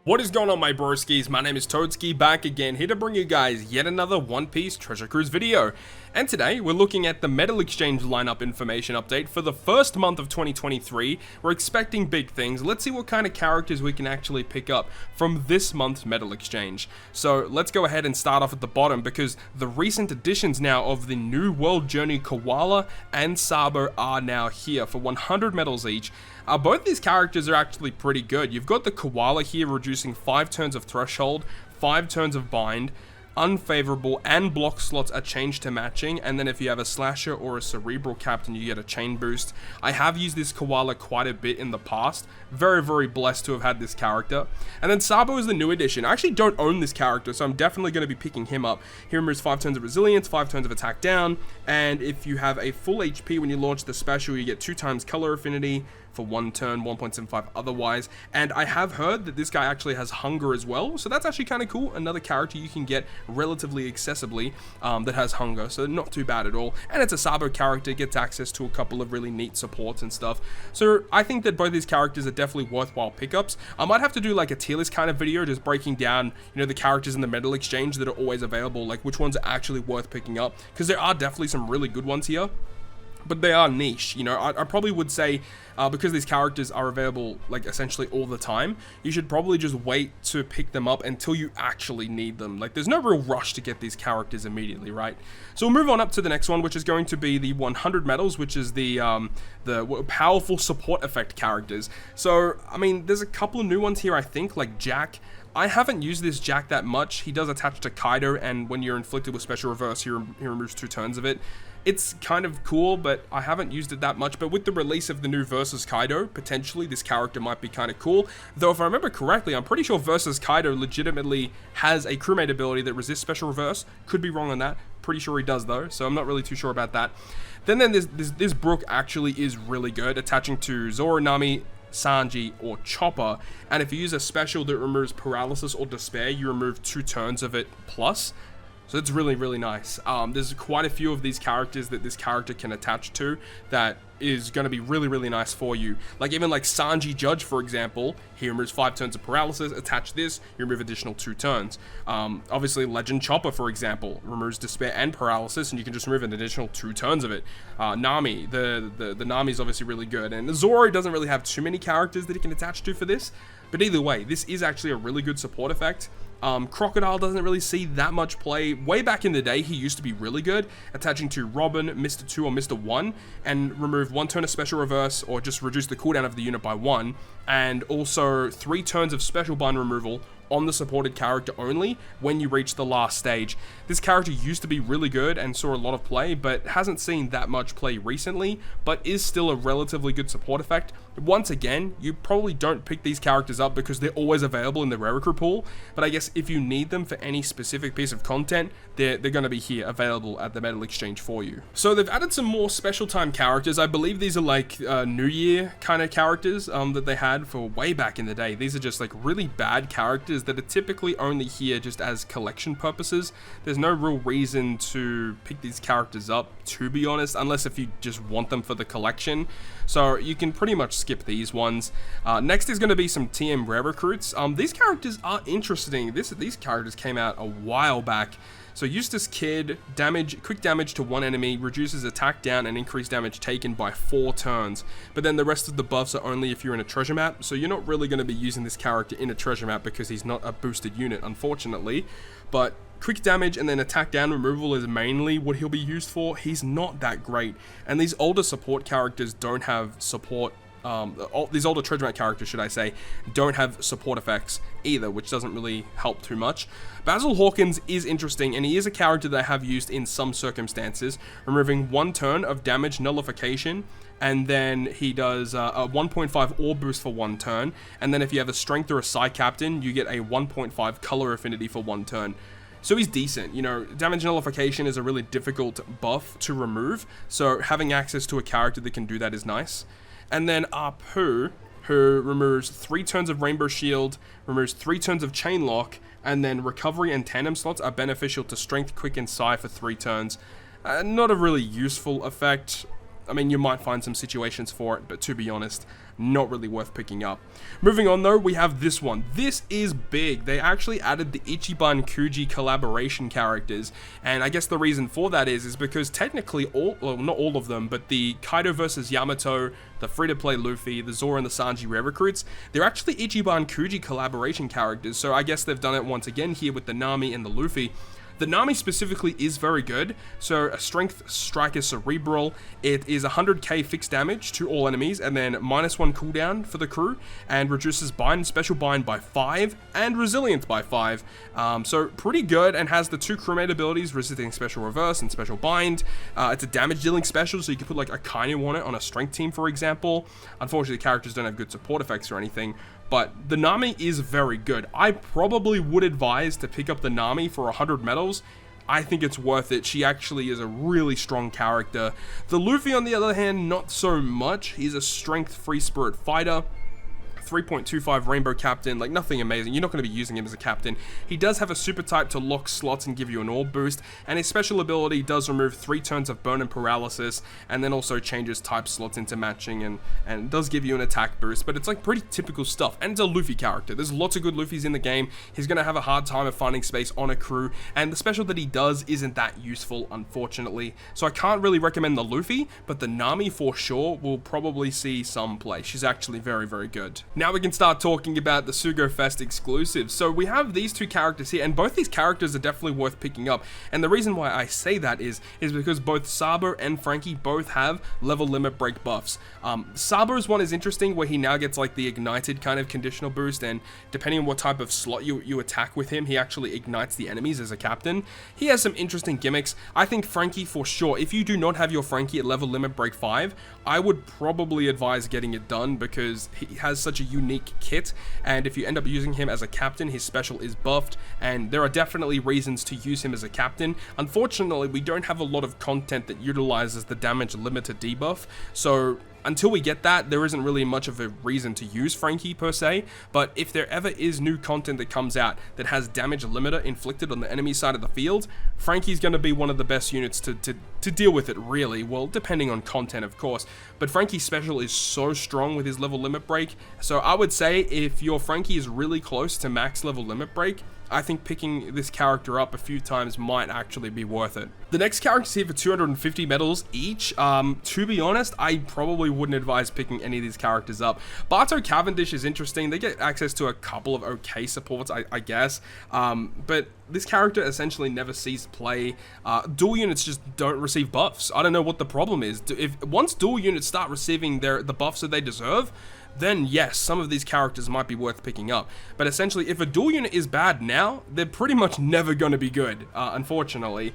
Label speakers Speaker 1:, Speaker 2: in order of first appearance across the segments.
Speaker 1: What is going on, my broskiis? My name is Toadskii, back again, here to bring you guys yet another One Piece Treasure Cruise video. And today, we're looking at the Metal Exchange lineup information update for the first month of 2023. We're expecting big things. Let's see what kind of characters we can actually pick up from this month's Metal Exchange. So let's go ahead and start off at the bottom, because the recent additions now of the New World Journey Koala and Sabo are now here for 100 medals each. Both these characters are actually pretty good. You've got the Koala here reducing 5 turns of Threshold, 5 turns of Bind, Unfavorable, and block slots are changed to matching, and then if you have a Slasher or a Cerebral Captain, you get a chain boost. I have used this Koala quite a bit in the past. Very, very blessed to have had this character. And then Sabo is the new addition. I actually don't own this character, so I'm definitely going to be picking him up. He removes 5 turns of Resilience, 5 turns of Attack Down, and if you have a full HP when you launch the special, you get 2 times Color Affinity for 1 turn, 1.75 otherwise. And I have heard that this guy actually has Hunger as well, so that's actually kind of cool. Another character you can get relatively accessibly that has Hunger, so not too bad at all. And it's a Sabo character, gets access to a couple of really neat supports and stuff. So I think that both these characters are definitely worthwhile pickups. I might have to do like a tier list kind of video, just breaking down, the characters in the Metal Exchange that are always available, like which ones are actually worth picking up, because there are definitely some really good ones here. But they are niche, I probably would say, because these characters are available, like, essentially all the time, you should probably just wait to pick them up until you actually need them. Like, there's no real rush to get these characters immediately, right? So we'll move on up to the next one, which is going to be the 100 medals, which is the powerful support effect characters. So, I mean, there's a couple of new ones here, I think, like Jack. I haven't used this Jack that much. He does attach to Kaido, and when you're inflicted with Special Reverse, he removes 2 turns of it. It's kind of cool, but I haven't used it that much. But with the release of the new Versus Kaido, potentially this character might be kind of cool. Though if I remember correctly, I'm pretty sure Versus Kaido legitimately has a crewmate ability that resists Special Reverse. Could be wrong on that. Pretty sure he does though, so I'm not really too sure about that. Then this Brook actually is really good, attaching to Zoro, Nami, Sanji, or Chopper, and if you use a special that removes Paralysis or Despair, you remove 2 turns of it plus. So it's really, really nice. There's quite a few of these characters that this character can attach to that is going to be really, really nice for you. Like even like Sanji Judge, for example, he removes 5 turns of Paralysis. Attach this, you remove additional 2 turns. Obviously Legend Chopper, for example, removes Despair and Paralysis, and you can just remove an additional 2 turns of it. Nami, the Nami is obviously really good, and Zoro doesn't really have too many characters that he can attach to for this. But either way, this is actually a really good support effect. Crocodile doesn't really see that much play. Way back in the day, he used to be really good, attaching to Robin, Mr. 2, or Mr. 1, and remove 1 turn of Special Reverse, or just reduce the cooldown of the unit by 1, and also 3 turns of Special Bind removal on the supported character only when you reach the last stage. This character used to be really good and saw a lot of play, but hasn't seen that much play recently, but is still a relatively good support effect. Once again, you probably don't pick these characters up because they're always available in the rare recruit pool, but I guess if you need them for any specific piece of content, they're going to be here available at the Metal Exchange for you. So they've added some more special time characters. I believe these are like New Year kind of characters that they had for way back in the day. These are just like really bad characters that are typically only here just as collection purposes. There's no real reason to pick these characters up, to be honest, unless if you just want them for the collection. So you can pretty much skip these ones. Next is going to be some TM rare recruits. These characters are interesting. These characters came out a while back. So Eustace Kid, quick damage to 1 enemy, reduces attack down and increased damage taken by 4 turns. But then the rest of the buffs are only if you're in a treasure map, so you're not really going to be using this character in a treasure map because he's not a boosted unit, unfortunately. But quick damage and then attack down removal is mainly what he'll be used for. He's not that great, and these older support characters don't have support. These older treasure map characters, should I say, don't have support effects either, which doesn't really help too much. Basil Hawkins is interesting, and he is a character that I have used in some circumstances, removing 1 turn of damage nullification, and then he does a 1.5 ore boost for 1 turn, and then if you have a strength or a psi captain, you get a 1.5 color affinity for 1 turn. So he's decent, damage nullification is a really difficult buff to remove, so having access to a character that can do that is nice. And then Apu, who removes 3 turns of Rainbow Shield, removes 3 turns of Chain Lock, and then Recovery and Tandem slots are beneficial to Strength, Quick, and Psi for 3 turns. Not a really useful effect. I mean, you might find some situations for it, but to be honest, not really worth picking up. Moving on though, we have this one. This is big. They actually added the Ichiban Kuji collaboration characters, and I guess the reason for that is because technically not all of them, but the Kaido versus Yamato, the free-to-play Luffy, the Zoro and the Sanji rare recruits, they're actually Ichiban Kuji collaboration characters, so I guess they've done it once again here with the Nami and the Luffy. The Nami specifically is very good, so a strength striker cerebral, it is 100k fixed damage to all enemies, and then -1 cooldown for the crew, and reduces bind, special bind by 5, and resilience by 5, so pretty good, and has the 2 crewmate abilities, resisting special reverse and special bind. It's a damage dealing special, so you can put like a Kainu on it on a strength team, for example. Unfortunately, the characters don't have good support effects or anything, but the Nami is very good. I probably would advise to pick up the Nami for 100 medals. I think it's worth it. She actually is a really strong character. The Luffy, on the other hand, not so much. He's a strength free spirit fighter. 3.25 rainbow captain, like nothing amazing. You're not going to be using him as a captain. He does have a super type to lock slots and give you an orb boost, and his special ability does remove 3 turns of burn and paralysis, and then also changes type slots into matching, and does give you an attack boost, but it's like pretty typical stuff, and it's a Luffy character. There's lots of good Luffys in the game. He's going to have a hard time of finding space on a crew, and the special that he does isn't that useful, unfortunately. So I can't really recommend the Luffy, but the Nami for sure will probably see some play. She's actually very, very good. Now we can start talking about the Sugo-Fest exclusives. So we have these 2 characters here, and both these characters are definitely worth picking up. And the reason why I say that is because both Sabo and Frankie both have level limit break buffs. Sabo's one is interesting, where he now gets like the ignited kind of conditional boost, and depending on what type of slot you attack with him, he actually ignites the enemies as a captain. He has some interesting gimmicks. I think Frankie for sure, if you do not have your Frankie at level limit break 5, I would probably advise getting it done, because he has such a unique kit, and if you end up using him as a captain, his special is buffed, and there are definitely reasons to use him as a captain. Unfortunately, we don't have a lot of content that utilizes the damage limiter debuff, so until we get that, there isn't really much of a reason to use Frankie per se, but if there ever is new content that comes out that has damage limiter inflicted on the enemy side of the field, Frankie's going to be one of the best units to deal with it, really. Well, depending on content, of course, but Frankie's special is so strong with his level limit break, so I would say if your Frankie is really close to max level limit break, I think picking this character up a few times might actually be worth it. The next characters here for 250 medals each. To be honest, I probably wouldn't advise picking any of these characters up. Barto Cavendish is interesting. They get access to a couple of okay supports, I guess. But this character essentially never sees play. Dual units just don't receive buffs. I don't know what the problem is. Once dual units start receiving the buffs that they deserve, then yes, some of these characters might be worth picking up. But essentially, if a dual unit is bad now, they're pretty much never going to be good, unfortunately.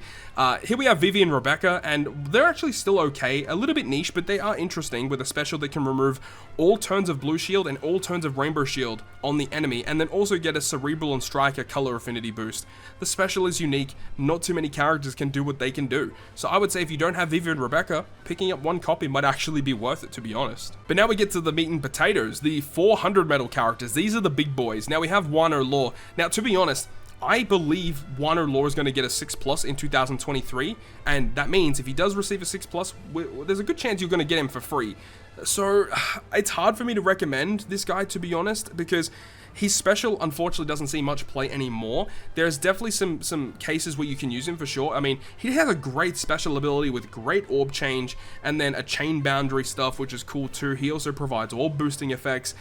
Speaker 1: Here we have Vivi and Rebecca, and they're actually still okay. A little bit niche, but they are interesting, with a special that can remove all turns of blue shield and all turns of rainbow shield on the enemy, and then also get a cerebral and striker color affinity boost. The special is unique. Not too many characters can do what they can do. So I would say if you don't have Vivi and Rebecca, picking up one copy might actually be worth it, to be honest. But now we get to the meat and potatoes, the 400 medal characters. These are the big boys. Now we have Wano Law. Now, to be honest, I believe Wano Law is going to get a 6+ in 2023, and that means if he does receive a 6+, there's a good chance you're going to get him for free. So it's hard for me to recommend this guy, to be honest, because his special unfortunately doesn't see much play anymore. There's definitely some cases where you can use him for sure. I mean, he has a great special ability with great orb change, and then a chain boundary stuff, which is cool too. He also provides orb boosting effects.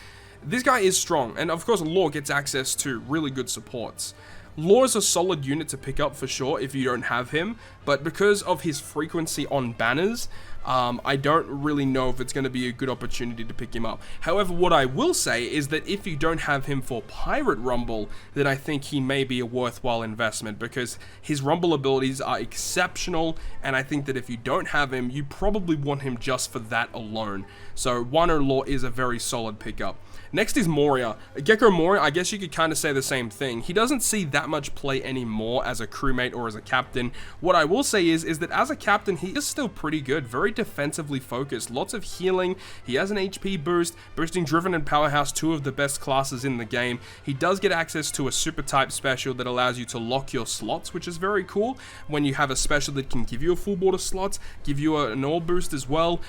Speaker 1: This guy is strong, and of course Law gets access to really good supports. Law is a solid unit to pick up for sure if you don't have him, but because of his frequency on banners, I don't really know if it's going to be a good opportunity to pick him up. However, what I will say is that if you don't have him for Pirate Rumble, then I think he may be a worthwhile investment, because his Rumble abilities are exceptional, and I think that if you don't have him, you probably want him just for that alone. So Wano Law is a very solid pickup. Next is Moria. Gecko Moria, I guess you could kind of say the same thing. He doesn't see that much play anymore as a crewmate or as a captain. What I will say is that as a captain, he is still pretty good. Very defensively focused, lots of healing. He has an HP boost, boosting Driven and Powerhouse, two of the best classes in the game. He does get access to a super type special that allows you to lock your slots, which is very cool when you have a special that can give you a full board of slots, give you an orb boost as well.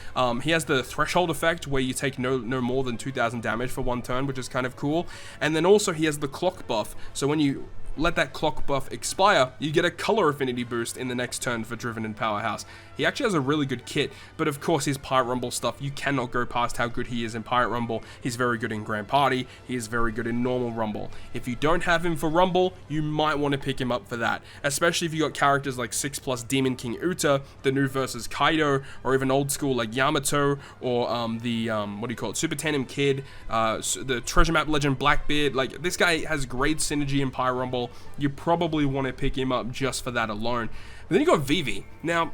Speaker 1: He has the threshold effect where you take no more than 2,000 damage for one turn, which is kind of cool. And then also he has the clock buff, so when you let that clock buff expire, you get a color affinity boost in the next turn for Driven and Powerhouse. He actually has a really good kit, but of course his Pirate Rumble stuff, you cannot go past how good he is in Pirate Rumble. He's very good in Grand Party, he is very good in normal Rumble. If you don't have him for Rumble, you might want to pick him up for that, especially if you got characters like 6+ Demon King Uta, the new versus Kaido, or even old school like Yamato, or what do you call it, Super Tandem Kid, the Treasure Map Legend Blackbeard. Like, this guy has great synergy in Pirate Rumble. You probably want to pick him up just for that alone. But then you got Vivi. Now,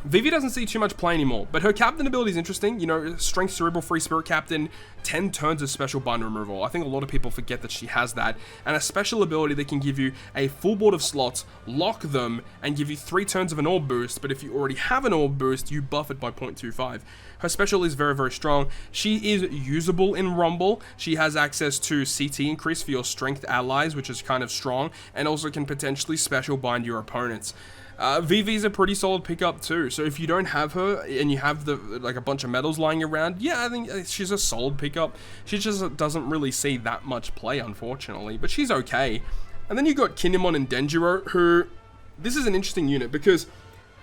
Speaker 1: Vivi doesn't see too much play anymore, but her captain ability is interesting. You know, Strength Cerebral Free Spirit Captain, 10 turns of special bind removal. I think a lot of people forget that she has that. And a special ability that can give you a full board of slots, lock them, and give you 3 turns of an orb boost. But if you already have an orb boost, you buff it by 0.25. Her special is very, very strong. She is usable in Rumble. She has access to CT increase for your strength allies, which is kind of strong, and also can potentially special bind your opponents. Vivi's a pretty solid pickup too, so if you don't have her and you have like a bunch of medals lying around, yeah, I think she's a solid pickup. She just doesn't really see that much play, unfortunately, but she's okay. And then you got Kinemon and Denjiro, who, this is an interesting unit because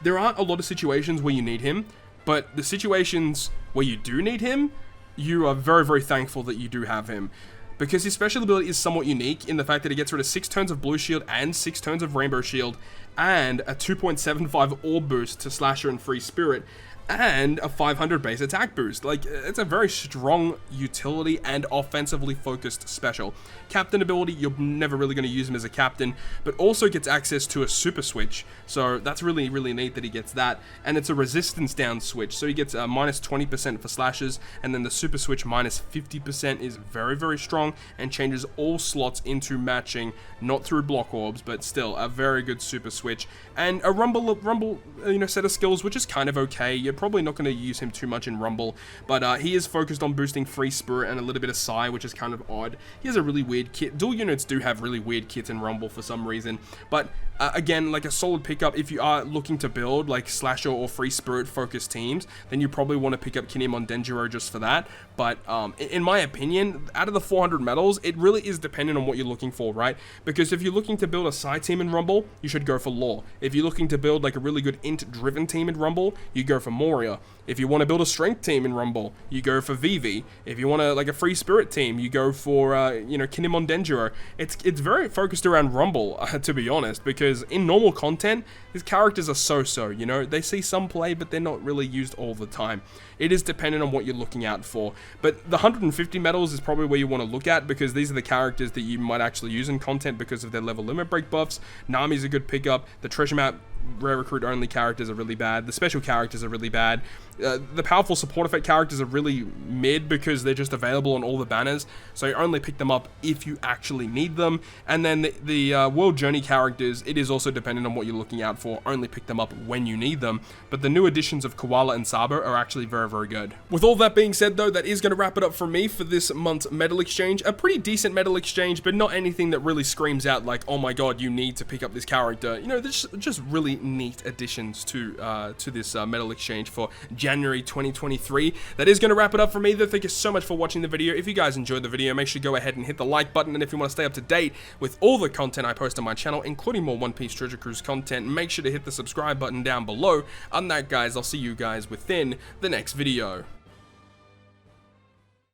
Speaker 1: there aren't a lot of situations where you need him, but the situations where you do need him, you are very, very thankful that you do have him. Because his special ability is somewhat unique in the fact that he gets rid of 6 turns of Blue Shield and 6 turns of Rainbow Shield, and a 2.75 orb boost to Slasher and Free Spirit, and a 500 base attack boost. Like, it's a very strong utility and offensively focused special. Captain ability, you're never really going to use him as a captain, but also gets access to a super switch, so that's really, really neat that he gets that. And it's a resistance down switch, so he gets minus 20% for slashes, and then the super switch minus 50% is very, very strong and changes all slots into matching, not through block orbs, but still a very good super switch. And a rumble set of skills, which is kind of okay. You're probably not going to use him too much in Rumble, but he is focused on boosting Free Spirit and a little bit of Psy, which is kind of odd. He has a really weird kit. Dual units do have really weird kits in Rumble for some reason, but again, like a solid pickup if you are looking to build like Slasher or Free Spirit focused teams, then you probably want to pick up Kinemon Denjiro just for that. But in my opinion, out of the 400 medals, it really is dependent on what you're looking for, right? Because if you're looking to build a Psy team in Rumble, you should go for Law. If you're looking to build like a really good int driven team in Rumble, you go for Moria. If you want to build a strength team in Rumble, you go for Vivi. If you want to like a Free Spirit team, you go for Kinemon Denjiro. It's very focused around Rumble, to be honest, because in normal content, his characters are so-so, you know? They see some play, but they're not really used all the time. It is dependent on what you're looking out for. But the 150 medals is probably where you want to look at, because these are the characters that you might actually use in content because of their level limit break buffs. Nami's a good pickup. The treasure map rare recruit only characters are really bad. The special characters are really bad. The powerful support effect characters are really mid because they're just available on all the banners, so you only pick them up if you actually need them. And then the World Journey characters, it is also dependent on what you're looking out for. Only pick them up when you need them. But the new additions of Koala and Sabo are actually very, very good. With all that being said though, that is going to wrap it up for me for this month's medal exchange. A pretty decent medal exchange, but not anything that really screams out like, oh my god, you need to pick up this character. You know, there's just really neat additions to this medal exchange for January 2023. That is going to wrap it up for me though. Thank you so much for watching the video. If you guys enjoyed the video, make sure to go ahead and hit the like button, and if you want to stay up to date with all the content I post on my channel, including more One Piece Treasure Cruise content, make sure to hit the subscribe button down below. On that, guys, I'll see you guys within the next video.